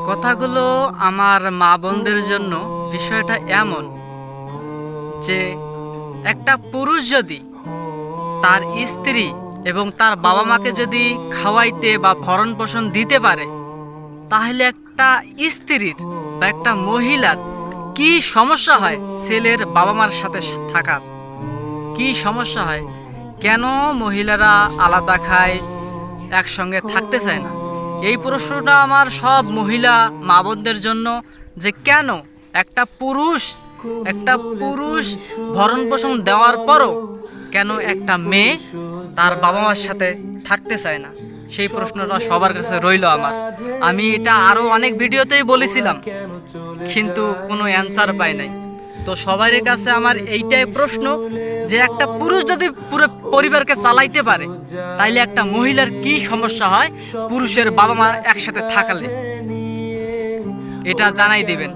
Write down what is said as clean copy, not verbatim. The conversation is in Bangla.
কথাগুলো আমার মা বোনদের জন্য বিষয়টা এমন যে একটা পুরুষ যদি তার স্ত্রী এবং তার বাবা মাকে যদি খাওয়াইতে বা ভরণ পোষণ দিতে পারে, তাহলে একটা স্ত্রীর বা একটা মহিলার কি সমস্যা হয় ছেলের বাবা মার সাথে থাকার কি সমস্যা হয়? কেন মহিলারা আলাদা খায়, একসঙ্গে থাকতে চায় না? এই প্রশ্নটা আমার সব মহিলা মা বোনদের জন্য, যে কেন একটা পুরুষ ভরণ পোষণ দেওয়ার পরও কেন একটা মেয়ে তার বাবা মার সাথে থাকতে চায় না? সেই প্রশ্নটা সবার কাছে রইল আমার। আমি এটা আরও অনেক ভিডিওতেই বলেছিলাম, কিন্তু কোনো অ্যান্সার পাই নাই। তো সবার কাছে আমার এইটাই প্রশ্ন, যে একটা পুরুষ যদি পুরো পরিবারকে চালাইতে পারে, তাইলে একটা মহিলার কি সমস্যা হয় পুরুষের বাবা মা একসাথে থাকলে? এটা জানাই দিবেন।